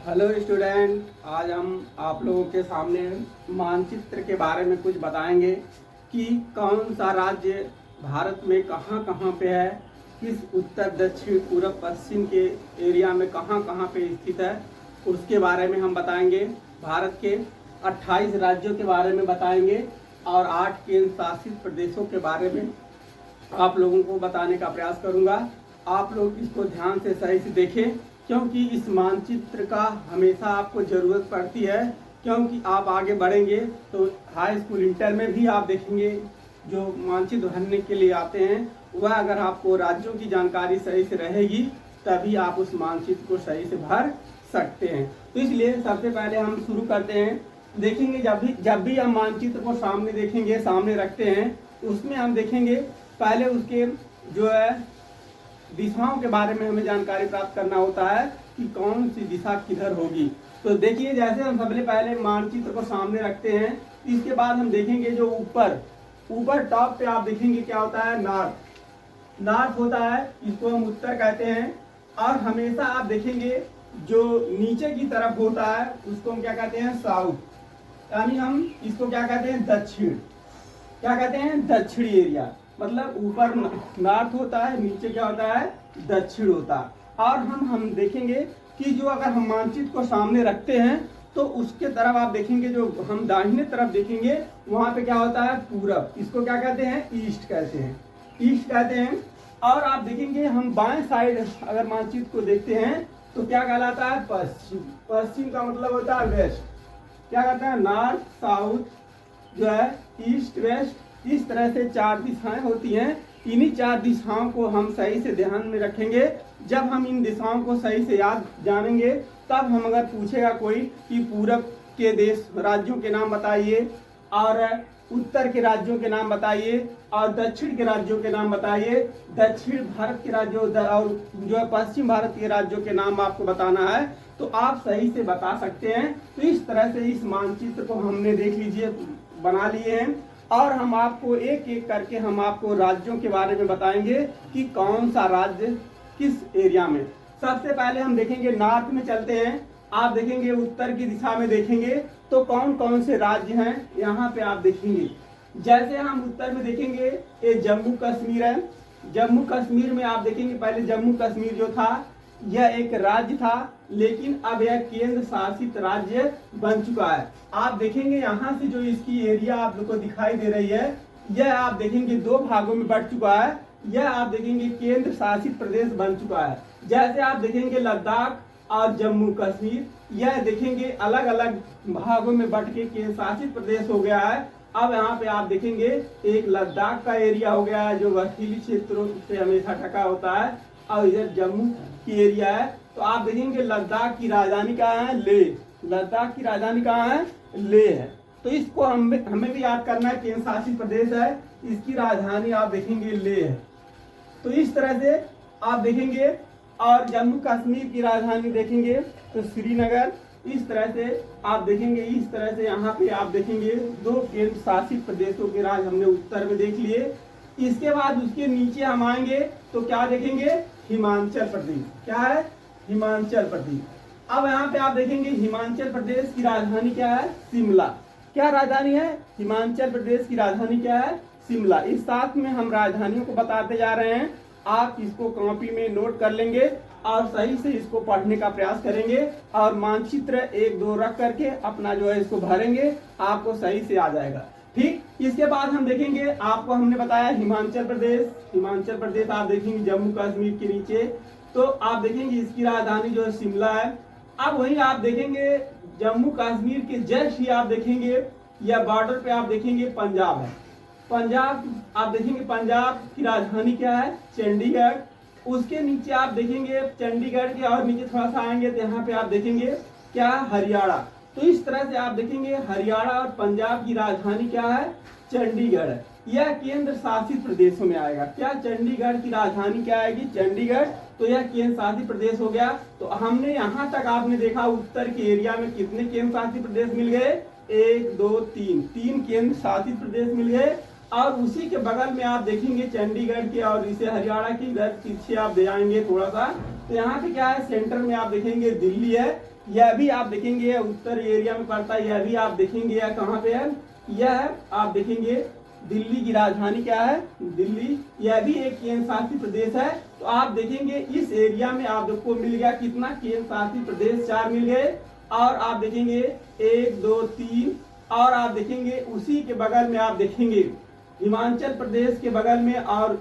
Hello student, आज हम आप लोगों के सामने मानचित्र के बारे में कुछ बताएंगे कि कौन सा राज्य भारत में कहाँ कहाँ पे है, किस उत्तर दक्षिण पूर्व पश्चिम के एरिया में कहाँ कहाँ पे स्थित है, उसके बारे में हम बताएंगे। भारत के 28 राज्यों के बारे में बताएंगे और 8 केंद्र शासित प्रदेशों के बारे में आप लोगों को बताने का प्रयास करूँगा। आप लोग इसको ध्यान से सही से देखें, क्योंकि इस मानचित्र का हमेशा आपको ज़रूरत पड़ती है। क्योंकि आप आगे बढ़ेंगे तो हाई स्कूल इंटर में भी आप देखेंगे जो मानचित्र भरने के लिए आते हैं, वह अगर आपको राज्यों की जानकारी सही से रहेगी तभी आप उस मानचित्र को सही से भर सकते हैं। तो इसलिए सबसे पहले हम शुरू करते हैं। देखेंगे जब भी हम मानचित्र को सामने देखेंगे, सामने रखते हैं, उसमें हम देखेंगे पहले उसके जो है दिशाओं के बारे में हमें जानकारी प्राप्त करना होता है कि कौन सी दिशा किधर होगी। तो देखिए, जैसे हम सबसे पहले मानचित्र को सामने रखते हैं, इसके बाद हम देखेंगे जो ऊपर टॉप पे आप देखेंगे क्या होता है, नॉर्थ होता है, इसको हम उत्तर कहते हैं। और हमेशा आप देखेंगे जो नीचे की तरफ होता है उसको हम क्या कहते हैं, साउथ, यानी हम इसको क्या कहते हैं, दक्षिण। क्या कहते हैं, दक्षिणी एरिया। मतलब ऊपर नॉर्थ होता है, नीचे क्या होता है, दक्षिण होता है। और हम देखेंगे कि जो अगर हम मानचित्र को सामने रखते हैं तो उसके तरफ आप देखेंगे, जो हम दाहिने तरफ देखेंगे वहां पे क्या होता है, पूरब। इसको क्या कहते हैं, ईस्ट कहते हैं, ईस्ट कहते हैं। और आप देखेंगे हम बाएं साइड अगर मानचित्र को देखते हैं तो क्या कहलाता है, पश्चिम। पश्चिम का मतलब होता है वेस्ट। क्या कहते हैं, नॉर्थ, साउथ, जो है ईस्ट, वेस्ट। इस तरह से 4 दिशाएं होती हैं। इन्हीं 4 दिशाओं को हम सही से ध्यान में रखेंगे। जब हम इन दिशाओं को सही से याद जानेंगे तब हम अगर पूछेगा कोई कि पूरब के देश राज्यों के नाम बताइए और उत्तर के राज्यों के नाम बताइए और दक्षिण के राज्यों के नाम बताइए, दक्षिण भारत के राज्यों और जो है पश्चिम भारत के राज्यों के नाम आपको बताना है तो आप सही से बता सकते हैं। तो इस तरह से इस मानचित्र को हमने देख लीजिए बना लिए हैं और हम आपको एक एक करके हम आपको राज्यों के बारे में बताएंगे कि कौन सा राज्य किस एरिया में। सबसे पहले हम देखेंगे नॉर्थ में चलते हैं। आप देखेंगे उत्तर की दिशा में देखेंगे तो कौन कौन से राज्य हैं यहाँ पे आप देखेंगे। जैसे हम उत्तर में देखेंगे ये जम्मू कश्मीर है। जम्मू कश्मीर में आप देखेंगे पहले जम्मू कश्मीर जो था यह एक राज्य था, लेकिन अब यह केंद्र शासित राज्य बन चुका है। आप देखेंगे यहाँ से जो इसकी एरिया आप लोग को दिखाई दे रही है, यह आप देखेंगे 2 भागों में बढ़ चुका है। यह आप देखेंगे केंद्र शासित प्रदेश बन चुका है। जैसे आप देखेंगे लद्दाख और जम्मू कश्मीर, यह देखेंगे अलग अलग भागों में बढ़ के केंद्र शासित प्रदेश हो गया है। अब यहाँ पे आप देखेंगे एक लद्दाख का एरिया हो गया है जो बर्फीली क्षेत्रों से हमेशा ढका होता है, और इधर जम्मू की एरिया है। तो आप देखेंगे लद्दाख की राजधानी कहाँ है, लेह। लद्दाख की राजधानी कहाँ है, लेह है। तो इसको हमें भी याद करना है, केंद्र शासित प्रदेश है, इसकी राजधानी आप देखेंगे लेह है। तो इस तरह से आप देखेंगे। और जम्मू कश्मीर की राजधानी देखेंगे तो श्रीनगर। इस तरह से आप देखेंगे, इस तरह से यहाँ पे आप देखेंगे 2 केंद्र शासित प्रदेशों के राज्य हमने उत्तर में देख लिए। इसके बाद उसके नीचे हम आएंगे तो क्या देखेंगे, हिमाचल प्रदेश। क्या है, हिमाचल प्रदेश। अब यहाँ पे आप देखेंगे हिमाचल प्रदेश की राजधानी क्या है, शिमला। क्या राजधानी है, हिमाचल प्रदेश की राजधानी क्या है, शिमला। इस साथ में हम राजधानियों को बताते जा रहे हैं। आप इसको कॉपी में नोट कर लेंगे और सही से इसको पढ़ने का प्रयास करेंगे और मानचित्र 1-2 रख करके अपना जो है इसको भरेंगे, आपको सही से आ जाएगा। ठीक, इसके बाद हम देखेंगे, आपको हमने बताया हिमाचल प्रदेश। हिमाचल प्रदेश आप देखेंगे जम्मू कश्मीर के नीचे, तो आप देखेंगे इसकी राजधानी जो है शिमला है। अब वहीं आप देखेंगे जम्मू कश्मीर के जस्ट ही आप देखेंगे या बॉर्डर पे आप देखेंगे पंजाब है। पंजाब आप देखेंगे, पंजाब की राजधानी क्या है, चंडीगढ़। उसके नीचे आप देखेंगे चंडीगढ़ के और नीचे थोड़ा सा आएंगे तो यहाँ पे आप देखेंगे क्या, हरियाणा। तो इस तरह से आप देखेंगे हरियाणा और पंजाब की राजधानी क्या है, चंडीगढ़ है। यह केंद्र शासित प्रदेशों में आएगा। क्या, चंडीगढ़ की राजधानी क्या आएगी, चंडीगढ़। तो यह केंद्र शासित प्रदेश हो गया। तो हमने यहाँ तक आपने देखा उत्तर के एरिया में कितने केंद्र शासित प्रदेश मिल गए, 1 2 3 केंद्र शासित प्रदेश मिल गए। और उसी के बगल में आप देखेंगे चंडीगढ़ के और इसे हरियाणा के इधर पीछे आप दे आएंगे थोड़ा सा तो यहाँ पे क्या है, सेंटर में आप देखेंगे दिल्ली है, यह भी आप देखेंगे उत्तर एरिया में पड़ता है, यह भी आप देखेंगे यह कहाँ पे है, यह आप देखेंगे दिल्ली की राजधानी क्या है, दिल्ली। यह भी एक केंद्र शासित प्रदेश है। तो आप देखेंगे इस एरिया में आपको मिल गया कितना, केंद्र शासित प्रदेश 4 मिल गए। और आप देखेंगे 1 2 3, और आप देखेंगे उसी के बगल में आप देखेंगे हिमाचल प्रदेश के बगल में, और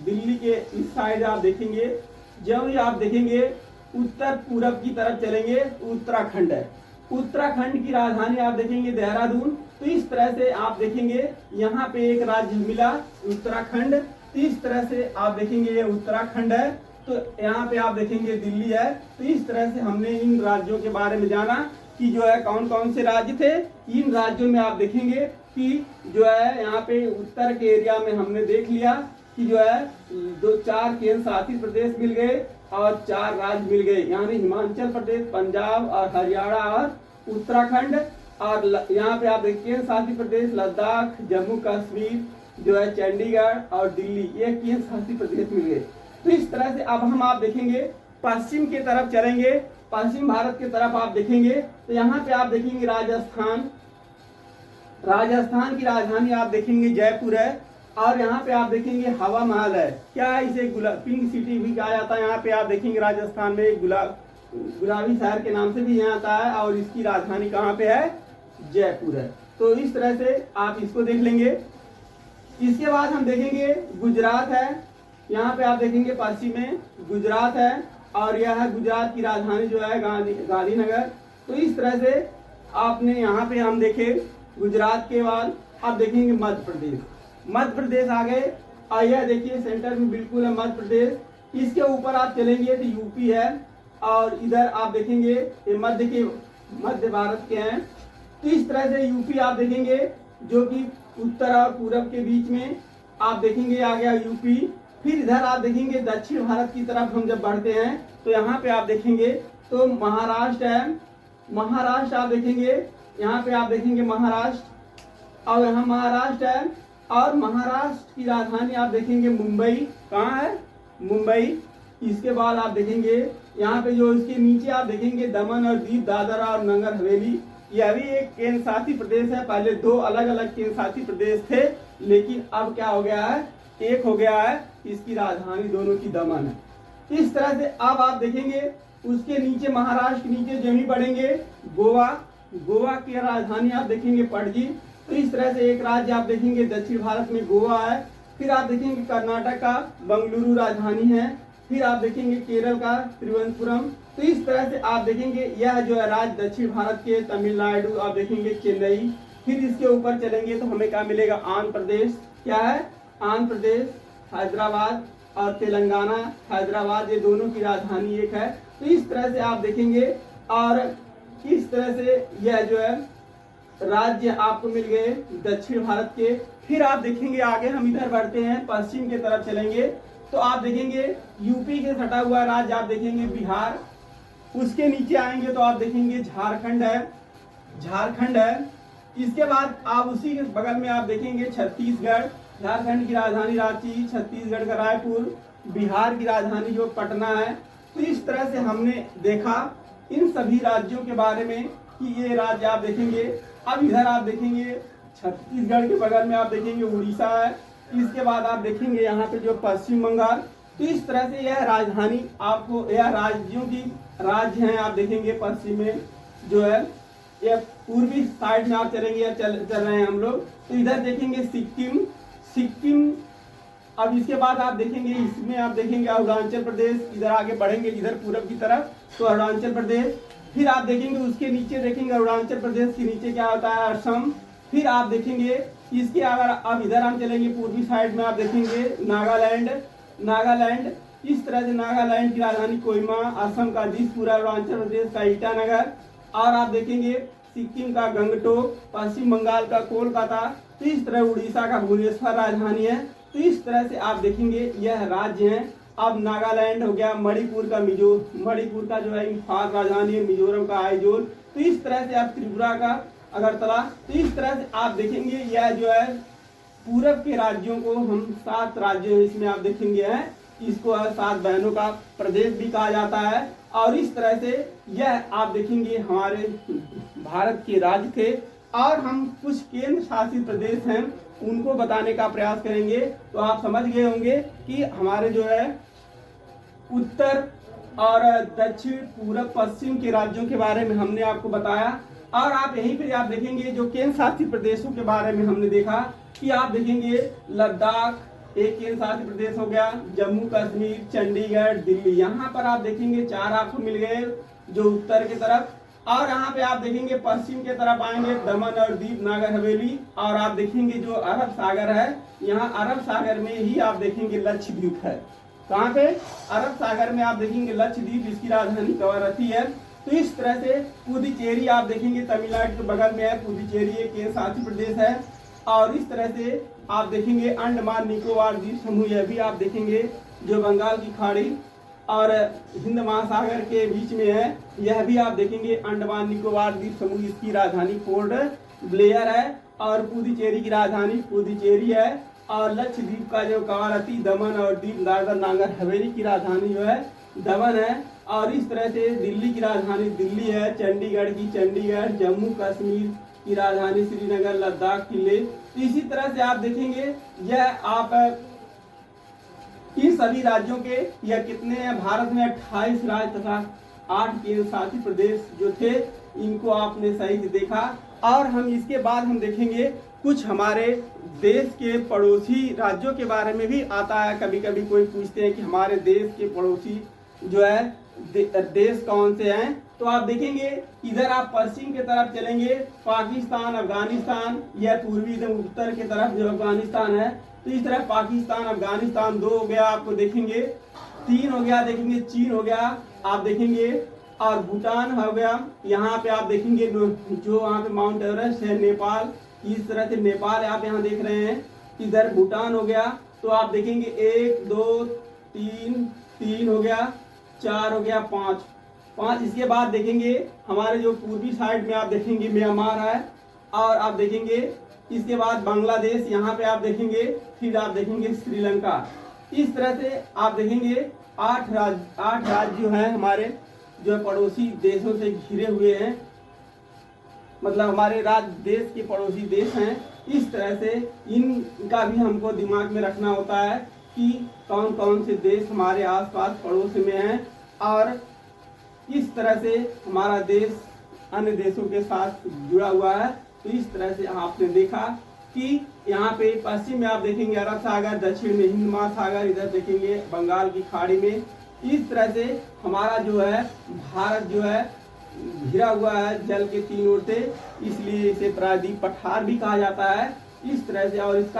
दिल्ली के इस साइड आप देखेंगे, जब भी आप देखेंगे उत्तर पूरब की तरफ चलेंगे उत्तराखंड है। उत्तराखंड की राजधानी आप देखेंगे देहरादून। तो इस तरह से आप देखेंगे यहाँ पे एक राज्य मिला उत्तराखंड। तो इस तरह से आप देखेंगे ये उत्तराखंड है, तो यहाँ पे आप देखेंगे दिल्ली है। तो इस तरह से हमने इन राज्यों के बारे में जाना कि जो है कौन कौन से राज्य थे। इन राज्यों में आप देखेंगे कि जो है यहाँ पे उत्तर के एरिया में हमने देख लिया कि जो है 4 केंद्र शासित प्रदेश मिल गए और 4 राज्य मिल गए, यानी हिमाचल प्रदेश, पंजाब और हरियाणा और उत्तराखंड। और यहाँ पे आप देखिए केंद्र शासित प्रदेश लद्दाख, जम्मू कश्मीर, जो है चंडीगढ़ और दिल्ली, ये केंद्र शासित प्रदेश मिल गए। तो इस तरह से अब हम आप देखेंगे पश्चिम की तरफ चलेंगे, पश्चिम भारत की तरफ आप देखेंगे तो यहाँ पे आप देखेंगे राजस्थान। राजस्थान की राजधानी आप देखेंगे जयपुर है। और यहाँ पे आप देखेंगे हवा महल है, क्या है, इसे पिंक सिटी भी कहा जाता है। यहाँ पे आप देखेंगे राजस्थान में गुलाबी शहर के नाम से भी यहाँ आता है, और इसकी राजधानी कहाँ पे है, जयपुर है। तो इस तरह से आप इसको देख लेंगे। इसके बाद हम देखेंगे गुजरात है, यहाँ पे आप देखेंगे पश्चिम में गुजरात है, और यह है गुजरात की राजधानी जो है गांधीनगर। तो इस तरह से आपने यहाँ पे हम देखे गुजरात के बाद आप देखेंगे मध्य प्रदेश। मध्य प्रदेश आ गए, और यह देखिए सेंटर में बिल्कुल है मध्य प्रदेश। इसके ऊपर आप चलेंगे तो यूपी है, और इधर आप देखेंगे ये मध्य भारत के हैं। तो इस तरह से यूपी आप देखेंगे जो कि उत्तर और पूरब के बीच में आप देखेंगे आ गया यूपी। फिर इधर आप देखेंगे दक्षिण भारत की तरफ हम जब बढ़ते हैं तो यहाँ पे आप देखेंगे तो महाराष्ट्र है। महाराष्ट्र आप देखेंगे, यहाँ पे आप देखेंगे महाराष्ट्र, और यहाँ महाराष्ट्र है। और महाराष्ट्र की राजधानी आप देखेंगे मुंबई, कहाँ है, मुंबई। इसके बाद आप देखेंगे यहाँ पे जो इसके नीचे आप देखेंगे दमन और दीव, दादरा और नगर हवेली, यह भी एक केंद्र शासित प्रदेश है। पहले 2 अलग अलग केंद्र शासित प्रदेश थे, लेकिन अब क्या हो गया है, एक हो गया है। इसकी राजधानी दोनों की दमन है। इस तरह से अब आप देखेंगे उसके नीचे महाराष्ट्र के नीचे जो ही बढ़ेंगे गोवा। गोवा की राजधानी आप देखेंगे पणजी। तो इस तरह से एक राज्य आप देखेंगे दक्षिण भारत में गोवा है। फिर आप देखेंगे कर्नाटक का बंगलुरु राजधानी है। फिर आप देखेंगे केरल का त्रिवेंद्रपुरम। तो इस तरह से आप देखेंगे यह जो है राज्य दक्षिण भारत के तमिलनाडु आप देखेंगे चेन्नई। फिर इसके ऊपर चलेंगे तो हमें क्या मिलेगा, आंध्र प्रदेश। क्या है, आंध्र प्रदेश, हैदराबाद और तेलंगाना। हैदराबाद ये दोनों की राजधानी एक है। तो इस तरह से आप देखेंगे, और इस तरह से यह जो है राज्य आपको मिल गए दक्षिण भारत के। फिर आप देखेंगे आगे हम इधर बढ़ते हैं, पश्चिम की तरफ चलेंगे तो आप देखेंगे यूपी के सटा हुआ राज्य आप देखेंगे बिहार। उसके नीचे आएंगे तो आप देखेंगे झारखंड है, झारखंड है। इसके बाद आप उसी के बगल में आप देखेंगे छत्तीसगढ़। झारखंड की राजधानी रांची, छत्तीसगढ़ का रायपुर, बिहार की राजधानी जो पटना है। तो इस तरह से हमने देखा इन सभी राज्यों के बारे में कि ये राज्य आप देखेंगे। अब इधर आप देखेंगे छत्तीसगढ़ के बगल में आप देखेंगे उड़ीसा है। इसके बाद आप देखेंगे यहाँ पे जो पश्चिम बंगाल। तो इस तरह से यह राजधानी आपको, यह राज्यों की राज्य हैं आप देखेंगे। पश्चिम में जो है यह पूर्वी साइड में आप चलेंगे या चल रहे हैं हम लोग तो इधर देखेंगे सिक्किम। सिक्किम अब इसके बाद आप देखेंगे इसमें आप देखेंगे अरुणाचल प्रदेश। इधर आगे बढ़ेंगे इधर पूरब की तरफ तो अरुणाचल प्रदेश। फिर आप देखेंगे उसके नीचे देखेंगे अरुणाचल प्रदेश के नीचे क्या होता है, असम। फिर आप देखेंगे इसके अगर अब इधर हम चलेंगे पूर्वी साइड में आप देखेंगे नागालैंड। नागालैंड इस तरह से नागालैंड की राजधानी कोहिमा, असम का दिसपुर, अरुणाचल प्रदेश का ईटानगर, और आप देखेंगे सिक्किम का गंगटोक, पश्चिम बंगाल का कोलकाता। तो इस तरह उड़ीसा का भुवनेश्वर राजधानी है। तो इस तरह से आप देखेंगे यह राज्य हैं। अब नागालैंड हो गया, मणिपुर का जो है इम्फाल राजधानी है, मिजोरम का आइजोल। तो इस तरह से आप त्रिपुरा का अगरतला। तो इस तरह से आप देखेंगे यह जो है पूरब के राज्यों को हम 7 राज्य इसमें आप देखेंगे हैं। इसको 7 बहनों का प्रदेश भी कहा जाता है। और इस तरह से यह आप देखेंगे हमारे भारत के राज्य थे। और हम कुछ केंद्र शासित प्रदेश हैं उनको बताने का प्रयास करेंगे। तो आप समझ गए होंगे कि हमारे जो है उत्तर और दक्षिण, पूरब, पश्चिम के राज्यों के बारे में हमने आपको बताया। और आप यहीं पे आप देखेंगे जो केंद्र शासित प्रदेशों के बारे में हमने देखा कि आप देखेंगे लद्दाख एक केंद्र शासित प्रदेश हो गया, जम्मू कश्मीर, चंडीगढ़, दिल्ली, यहाँ पर आप देखेंगे 4 आपको मिल गए जो उत्तर की तरफ। और यहाँ पे आप देखेंगे पश्चिम के तरफ आएंगे दमन और दीव, नागर हवेली। और आप देखेंगे जो अरब सागर है, यहाँ अरब सागर में ही आप देखेंगे लक्षद्वीप है। कहाँ पे? अरब सागर में आप देखेंगे लक्षद्वीप, इसकी राजधानी कवरत्ती है। तो इस तरह से पुदुचेरी आप देखेंगे तमिलनाडु के बगल में है, पुदुचेरी एक केंद्र शासित प्रदेश है। और इस तरह से आप देखेंगे अंडमान निकोबार द्वीप समूह, यह भी आप देखेंगे जो बंगाल की खाड़ी और हिंद महासागर के बीच में है, यह भी आप देखेंगे अंडमान निकोबार द्वीप समूह, इसकी राजधानी पोर्ट ब्लेयर है। और पुदुचेरी की राजधानी पुदुचेरी है। और लक्षद्वीप का जो कवरत्ती, दमन और दीव, दादर नागर हवेली की राजधानी जो है दमन है। और इस तरह से दिल्ली की राजधानी दिल्ली है, चंडीगढ़ की चंडीगढ़, जम्मू कश्मीर की राजधानी श्रीनगर, लद्दाख की लेह। इसी तरह से आप देखेंगे यह आप इन सभी राज्यों के यह कितने हैं, भारत में 28 राज्य तथा 8 केंद्र शासित प्रदेश जो थे, इनको आपने सही से देखा। और हम इसके बाद हम देखेंगे कुछ हमारे देश के पड़ोसी राज्यों के बारे में भी आता है। कभी कभी कोई पूछते हैं कि हमारे देश के पड़ोसी जो है देश कौन से हैं। तो आप देखेंगे इधर आप पश्चिम की तरफ चलेंगे, पाकिस्तान, अफगानिस्तान, यह पूर्वी उत्तर की तरफ जो अफगानिस्तान है। तो इस तरह पाकिस्तान, अफगानिस्तान 2 हो गया, आपको देखेंगे 3 हो गया, देखेंगे चीन हो गया, आप देखेंगे और भूटान हो गया। यहाँ पे आप देखेंगे जो वहाँ पे माउंट एवरेस्ट है, नेपाल, इस तरह से नेपाल आप यहाँ देख रहे हैं। इधर भूटान हो गया। तो आप देखेंगे 1 2 3 हो गया, 4 हो गया, 5। इसके बाद देखेंगे हमारे जो पूर्वी साइड में आप देखेंगे म्यांमार है। और आप देखेंगे इसके बाद बांग्लादेश, यहाँ पे आप देखेंगे, फिर आप देखेंगे श्रीलंका। इस तरह से आप देखेंगे 8 राज्य जो हैं हमारे जो पड़ोसी देशों से घिरे हुए हैं, मतलब हमारे राज्य देश के पड़ोसी देश हैं। इस तरह से इनका भी हमको दिमाग में रखना होता है कि कौन कौन से देश हमारे आसपास पड़ोस में हैं। और इस तरह से हमारा देश अन्य देशों के साथ जुड़ा हुआ है। तो इस तरह से आपने देखा कि यहाँ पे पश्चिम में आप देखेंगे अरब सागर, दक्षिण में हिंद महासागर, इधर देखेंगे बंगाल की खाड़ी में। इस तरह से हमारा जो है भारत जो है घिरा हुआ है जल के 3 ओर से, इसलिए इसे प्रायद्वीप पठार भी कहा जाता है। इस तरह से और इसका